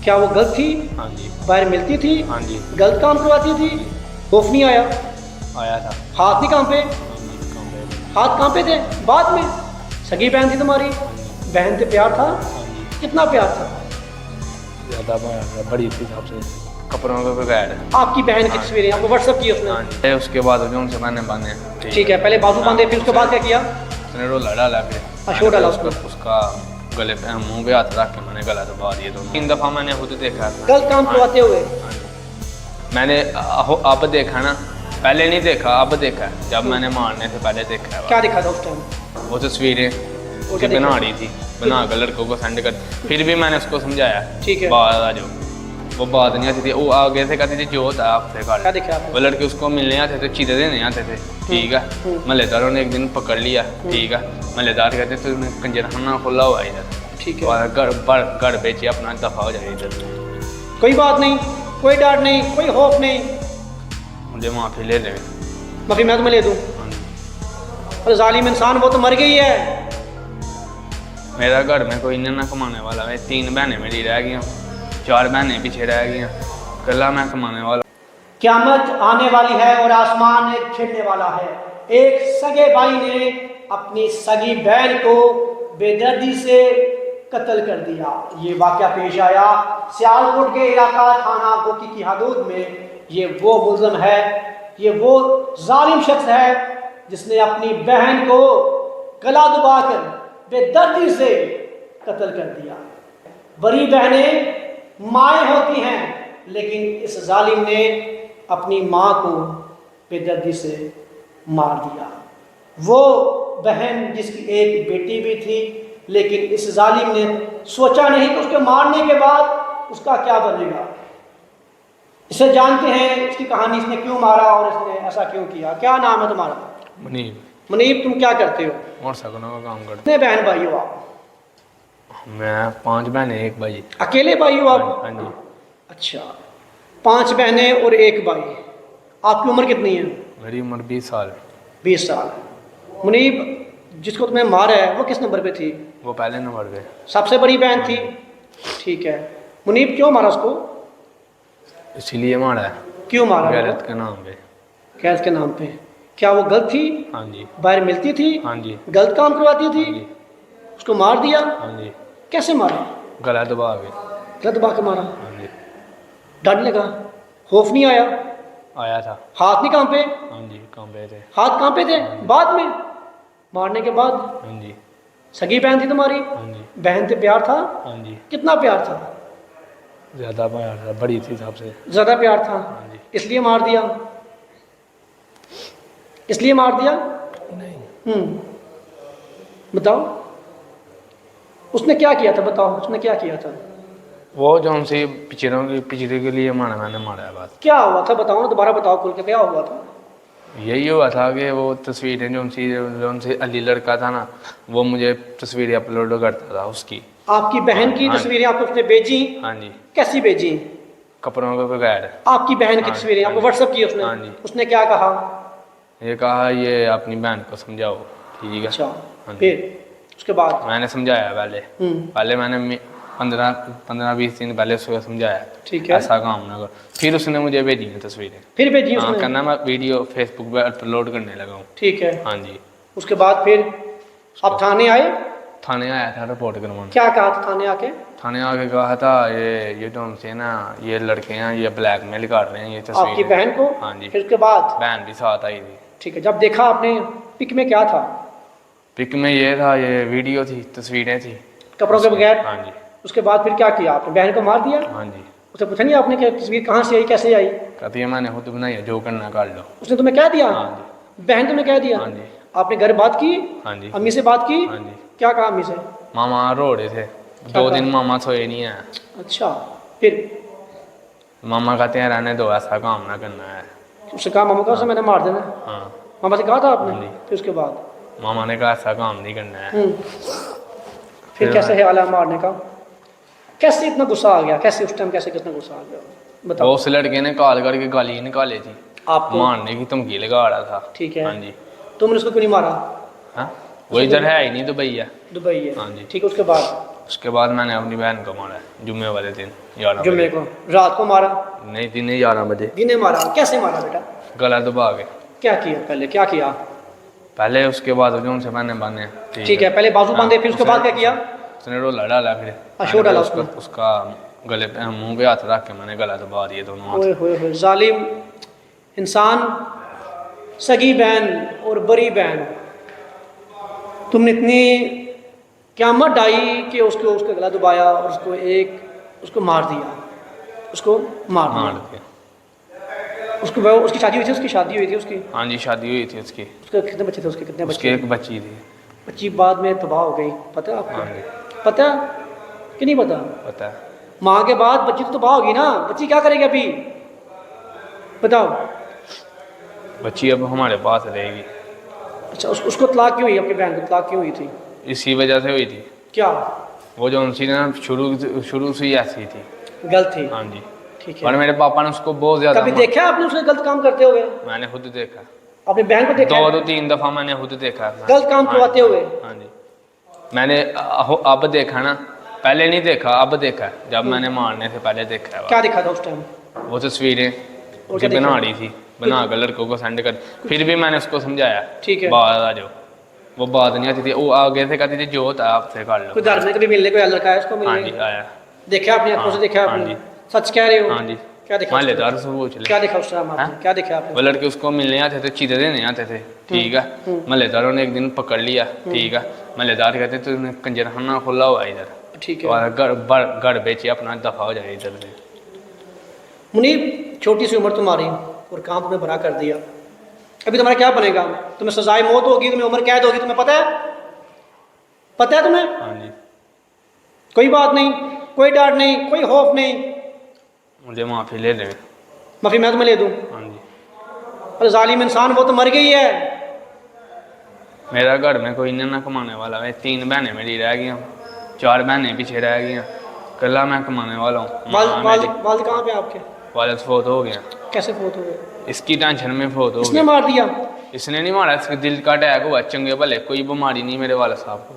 क्या वो गलत थी? हाँ जी। बाहर मिलती थी? हाँ जी। गलत काम करवाती थी? खौफ नहीं आया? आया था। हाथ नहीं कांपे? हाँ जी, काम पे थे। हाथ कांपे थे? बाद में सगी बहन थी तुम्हारी? हाँ जी। बहन से प्यार था? हाँ जी। कितना प्यार था? ज़्यादा बड़ी थी सबसे, कपड़ों के बगैर। आपकी बहन की तस्वीरें आपको व्हाट्सअप की उसने? हाँ जी। उसके बाद जो उनसे मैंने बांधे। ठीक है, पहले बाजू बांधे, फिर उसके बाद क्या किया? उसने रोला डाला, फिर अशोक डाला उसका उसका गले पे मुंह पे हाथ रख के मैंने गला दबा दिए दोनों। 3 दफ़ा मैंने खुद देखा था। गलत काम करवाते हुए? हाँ जी। मैंने अब देखा ना, पहले नहीं देखा, अब देखा। जब मैंने मारने से पहले देखा है। क्या दिखा था उस टाइम? वो तस्वीरें उसकी क्या बना देखा? रही थी, बना कर लड़कों को सेंड कर। फिर भी मैंने उसको समझाया, ठीक है। बात आ जाओ। वो बात नहीं आती थी, वो आगे से कहती थी जो होता है आपसे क्या कर। देखा आपने? वो लड़के उसको मिलने आते थे, चीज़ें देने आते थे, ठीक है। महल्लेदारों ने एक दिन पकड़ लिया, ठीक है। महल्लेदार कहते तुमने कंजरखाना खोला हुआ है इधर, ठीक है। और घर बेचे अपना, दफा हो जाए इधर। कोई बात नहीं, कोई डर नहीं, कोई खौफ नहीं। मुझे माफ़ी ले ले। माफी मैं तुम्हें ले दूं? हाँ जी। और जालिम इंसान वो तो मर गई है। मेरा घर में कोई नहीं ना कमाने वाला है। 3 बहनें मेरी रह गई, 4 बहनें पीछे रह गई, कला मैं कमाने वाला। क़यामत आने वाली है और आसमान एक छिड़ने वाला है। एक सगे भाई ने अपनी सगी बहन को बेदर्दी से कत्ल कर दिया। ये वाक़या पेश आया सियालकोट के इलाका थाना गोकी की हदूद में। ये वो मुल्ज़िम है, ये वो जालिम शख्स है जिसने अपनी बहन को गला दबाकर बेदर्दी से कत्ल कर दिया। बड़ी बहनें माएँ होती हैं, लेकिन इस जालिम ने अपनी माँ को बेदर्दी से मार दिया। वो बहन जिसकी एक बेटी भी थी, लेकिन इस जालिम ने सोचा नहीं कि उसके मारने के बाद उसका क्या बनेगा। इसे जानते हैं, इसकी कहानी, इसने क्यों मारा और इसने ऐसा क्यों किया। क्या नाम है तुम्हारा? मुनीब। मुनीब, तुम क्या करते हो? मोटरसाइकिलों का काम करते। कितने बहन भाई हो आप? मैं 5 बहनें, 1 भाई। अकेले भाई हो आप? हाँ जी। अच्छा, 5 बहनें और 1 भाई। आपकी उम्र कितनी है? मेरी उम्र 20 साल। 20 साल। मुनीब, जिसको तुम्हें मारा है वो किस नंबर पे थी? वो पहले नंबर पे। सबसे बड़ी बहन थी? ठीक है। मुनीब, क्यों मारा उसको? इसीलिए मारा है, क्यों मारा? गैरत के नाम पे। गैस के नाम पे। क्या वो गलत थी? हाँ जी। बाहर मिलती थी? हाँ जी। गलत काम करवाती थी? हाँ जी। उसको मार दिया? हाँ जी। कैसे मारा? गला दबा के। गलत दबा के मारा? हाँ जी। डर लगा? खौफ नहीं आया? आया था। हाथ नहीं कांपे? हाँ जी, काम पे थे। हाथ कांपे थे? बाद में मारने के बाद? हाँ जी। सगी बहन थी तुम्हारी? हाँ जी। बहन से प्यार था? हाँ जी। कितना प्यार था? ज़्यादा प्यार था, बड़ी थी सबसे। ज्यादा प्यार था, हाँ जी। इसलिए मार दिया? इसलिए मार दिया? नहीं। बताओ, उसने क्या किया था? बताओ, उसने क्या किया था? वो जो हमसे पिछड़े के लिए मारा, मैंने मारा है बस। क्या हुआ था? बताओ ना, दोबारा बताओ खुल के, क्या हुआ था? यही हुआ था कि वो तस्वीरें जो उनसे अली लड़का था ना, वो मुझे तस्वीरें अपलोड करता था उसकी। आपकी बहन की हाँ। तस्वीरें आपको उसने भेजी? हाँ जी। कैसी भेजी? कपड़ों के बगैर। आपकी बहन की हाँ, तस्वीरें आपको हाँ जी। व्हाट्सएप की उसने? हाँ जी। उसने क्या कहा? ये कहा ये अपनी बहन को समझाओ, ठीक है। अच्छा, हाँ जी। फिर उसके बाद? मैंने समझाया पहले मैंने 15-20 दिन पहले उसको समझाया, ठीक है। ऐसा काम ना कर। फिर उसने मुझे भेजी हैं तस्वीरें। फिर भेजी हाँ, उसने? करना मैं वीडियो फेसबुक पे अपलोड करने लगा हूँ। ठीक है। हाँ जी। उसके बाद फिर आप थाने आए? थाने आया था रिपोर्ट करवाने। क्या कहा था थाने आके? थाने आके कहा था ये जो हमसे ना ये लड़के हैं, ये ब्लैकमेल कर रहे हैं, ये आपकी तस्वीरें। बहन को? हाँ जी। फिर उसके बाद? बहन भी साथ आई थी। ठीक है। जब देखा आपने, पिक में क्या था? पिक में ये था, ये वीडियो थी, तस्वीरें थी कपड़ों के बगैर? हाँ जी। उसके बाद फिर क्या किया आपने? बहन को मार दिया? हाँ जी। उसे पूछा नहीं आपने कि तस्वीर कहाँ से आई, कैसे आई? कहती है मैंने खुद बनाई है, जो करना कर लो। उसने तुम्हें कह दिया? हाँ जी। बहन तुम्हें कह दिया? हाँ जी। आपने घर बात की? हाँ जी। अम्मी से बात की? हाँ जी। क्या कहा अम्मी से? मामा रो रहे थे, 2 दिन मामा सोए नहीं है। अच्छा, फिर? मामा कहते हैं रहने दो, ऐसा काम ना करना है। उससे कहा मामा का, उसे मैंने मार देना? हाँ। मामा से कहा था आपने? हाँ जी। फिर उसके बाद? मामा ने कहा ऐसा काम नहीं करना है। फिर कैसे ख्याल है मारने का? कैसे इतना गुस्सा आ गया? कैसे उस टाइम कैसे कितना गुस्सा आ गया? वो बताओ। उस लड़के ने कॉल करके गाली निकाली थी, आपको? मारने की धमकी लगा रहा था। ठीक है। हाँ जी। तुमने उसको क्यों नहीं मारा? हाँ, वो इधर है ही नहीं, दुबई है। दुबई है? हाँ जी। ठीक है। उसके बाद? उसके बाद मैंने अपनी बहन को मारा जुम्मे वाले दिन 11 जुम्मे बजे। को रात को मारा? नहीं, दिन 11 बजे। दिने मारा? कैसे मारा बेटा? गला दबा के। क्या किया पहले, क्या किया? पहले उसके बाद जो उनसे मैंने बांधे। ठीक है, पहले बाजू बांधे, फिर उसके बाद क्या किया? उसने रोला डाला, फिर अशोक डाला उसका गले पे मुंह पे हाथ रख के मैंने गला दबा दिए दोनों हाथ। ओए होए होए, जालिम इंसान। सगी बहन और बड़ी बहन, तुमने इतनी क़यामत डाई कि उसका गला दबाया और उसको मार दिया, उसको मार दिया। उसकी शादी हुई थी? उसकी शादी हुई थी उसकी? हाँ जी, शादी हुई थी उसकी। उसके कितने बच्चे थे? उसके कितने बच्चे? एक बच्ची थी। बच्ची बाद में तबाह हो गई, पता है आपको? हाँ जी, पता कि नहीं पता? पता है। माँ के बाद बच्ची तो तबाह होगी ना, बच्ची क्या करेगी अभी बताओ? बच्ची अब हमारे पास रहेगी। अच्छा, उसको तलाक क्यों हुई? अपनी बहन को तलाक क्यों हुई थी? इसी वजह से हुई थी। क्या? वो जो उनसी ना शुरू से ही ऐसी थी, गलत थी। हाँ जी। ठीक है। और मेरे पापा ने उसको बहुत ज्यादा कभी देखा आपने उसे गलत काम करते हुए? मैंने खुद देखा, अपनी बहन को देखा? 2-3 दफा मैंने खुद देखा गलत काम करवाते हुए। हाँ जी, मैंने अब देखा ना, पहले नहीं देखा, अब देखा। जब मैंने मारने से पहले देखा है। क्या देखा था उस टाइम? वो तस्वीरें मुझे बना रही थी, बना कर लड़कों को सेंड कर। फिर भी मैंने उसको समझाया, ठीक है, बात आ जाओ। वो बात नहीं आती थी, वो आगे से कहती थी जो होता है आपसे कर लो। कोई घर में कभी मिलने कोई लड़का है उसको हाँ मिलने? जी, आया। देखा आपने आंखों से? देखा हाँ आपने? जी। सच कह रहे हो? हाँ जी। क्या देखा? मालेदार से पूछ ले। क्या देखा उस टाइम आपने? क्या देखा आपने? वो लड़के उसको मिलने आते थे, चीज़ें देने आते थे, ठीक है। मलेदारों ने एक दिन पकड़ लिया, ठीक है। मलेदार कहते तूने कंजरखाना खोला हुआ इधर, ठीक है, और घर बेचे अपना, दफा हो जाए इधर से। मुनीब, छोटी सी उम्र तुम्हारी और काम तुमने बड़ा कर दिया, अभी तुम्हारा क्या बनेगा? तुम्हें सजाए मौत होगी, तुम्हें उम्र कैद होगी, तुम्हें पता है? पता है तुम्हें? हाँ जी। कोई बात नहीं, कोई डर नहीं, कोई खौफ नहीं। मुझे माफ़ी ले ले। माफ़ी मैं तुम्हें ले दूँ? हाँ जी। अरे जालिम इंसान, वो तो मर गई है। मेरा घर में कोई ना कमाने वाला है। 3 बहनें मेरी रह गई, 4 बहनें पीछे रह गई, कल्ला मैं कमाने वाला हूँ। वालिद कहाँ पे आपके? वालिद फोत हो गया। कैसे फोत हो गए? इसकी टेंशन में फोत हो इसने गया। मार दिया? इसने नहीं मारा, इसके दिल का अटैक हुआ। चंगे भले कोई बीमारी नहीं मेरे वाला साहब को।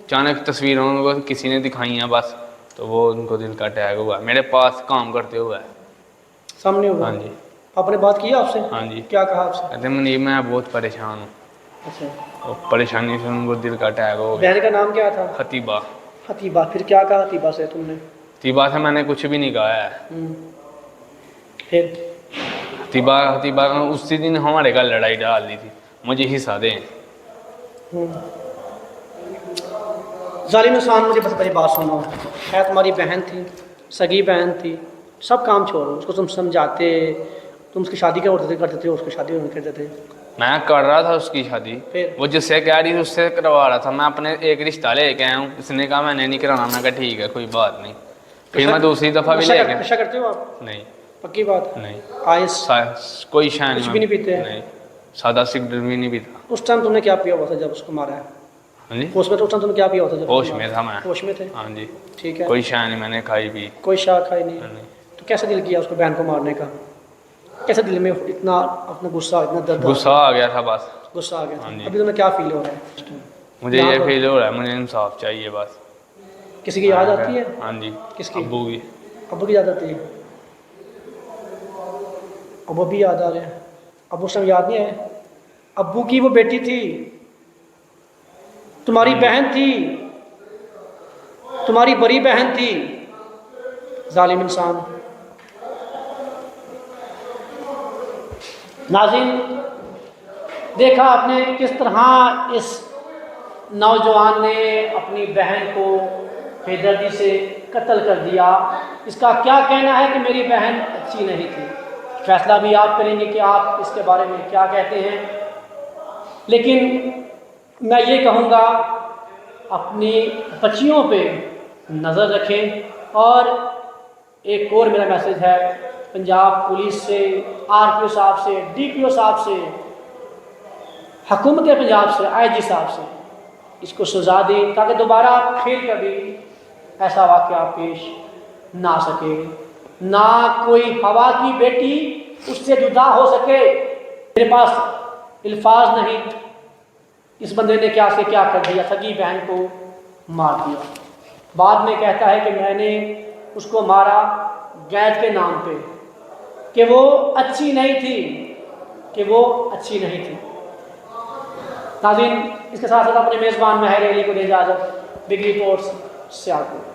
अचानक तस्वीरों को किसी ने दिखाई हैं बस, तो वो उनको दिल का अटैक हुआ। मेरे पास काम करते हुए सामने हुआ? हाँ जी। आपने बात की आपसे? हाँ जी। क्या कहा आपसे? कहते मुनीब मैं बहुत परेशान हूँ। अच्छा, और परेशानी से उनको दिल का अटैक हो गया। बहन का नाम क्या था? हतीबा। हतीबा। फिर क्या कहा हतीबा से तुमने? हतीबा से मैंने कुछ भी नहीं कहा है। फिर हतीबा उसी दिन हमारे घर लड़ाई डाल दी थी, मुझे हिस्सा दें। जालिम इंसान, मुझे बस बड़ी बात सुनो। है तुम्हारी बहन थी, सगी बहन थी, सब काम छोड़ो, उसको तुम समझाते, तुम उसकी शादी करते थे, उसकी शादी नहीं करते थे। मैं कर रहा था उसकी शादी, फिर वो जिससे कह रही थी उससे करवा रहा था। मैं अपने एक रिश्ता लेके आया हूँ, इसने कहा मैंने नहीं कराना। मैं कहा ठीक है कोई बात नहीं। फिर मैं दूसरी दफ़ा भी लेके। नशा करते हो आप? नहीं। पक्की बात? नहीं। आइस कोई शायद कुछ भी नहीं पीते? नहीं, सादा सिगरेट भी नहीं पीता। उस टाइम तुमने क्या पिया हुआ था जब उसको मारा है? हाँ जी, होश में? तो उस टाइम तुमने क्या पिया हुआ था जब? होश में था मैं। होश में थे? हाँ जी। ठीक है। कोई शायद नहीं मैंने खाई पी। कोई शाह खाई नहीं? नहीं। तो कैसे दिल किया उसको बहन को मारने का? कैसे दिल में इतना अपना गुस्सा, इतना दर्द? गुस्सा आ गया था बस। गुस्सा आ गया था। हाँ जी। अभी तुम्हें क्या फील हो रहा है? मुझे ये फील हो रहा है मुझे इंसाफ चाहिए बस। किसी की याद आती है? हाँ जी। किसकी? अब्बू की। अब्बू की याद आती है? अब्बू भी याद आ रहे हैं? अब्बू उस टाइम याद नहीं है? अब्बू की वो बेटी थी, तुम्हारी बहन थी, तुम्हारी बड़ी बहन थी। जालिम इंसान। नाज़रीन, देखा आपने किस तरह इस नौजवान ने अपनी बहन को बेदर्दी से कत्ल कर दिया। इसका क्या कहना है कि मेरी बहन अच्छी नहीं थी? फैसला भी आप करेंगे कि आप इसके बारे में क्या कहते हैं। लेकिन मैं ये कहूँगा, अपनी बच्चियों पे नज़र रखें। और एक और मेरा मैसेज है पंजाब पुलिस से, RPO साहब से, DPO साहब से, हुकूमत पंजाब से, IG साहब से, इसको सज़ा दें ताकि दोबारा फिर कभी ऐसा वाक़या पेश ना सके, ना कोई हवा की बेटी उससे जुदा हो सके। मेरे पास अल्फाज नहीं, इस बंदे ने क्या से क्या कर दिया, सगी बहन को मार दिया। बाद में कहता है कि मैंने उसको मारा गैज के नाम पे, कि वो अच्छी नहीं थी, कि वो अच्छी नहीं थी। नाज़रीन, इसके साथ साथ अपने मेज़बान महर अली को दे इजाज़त। बिग रिपोर्ट्स से आपको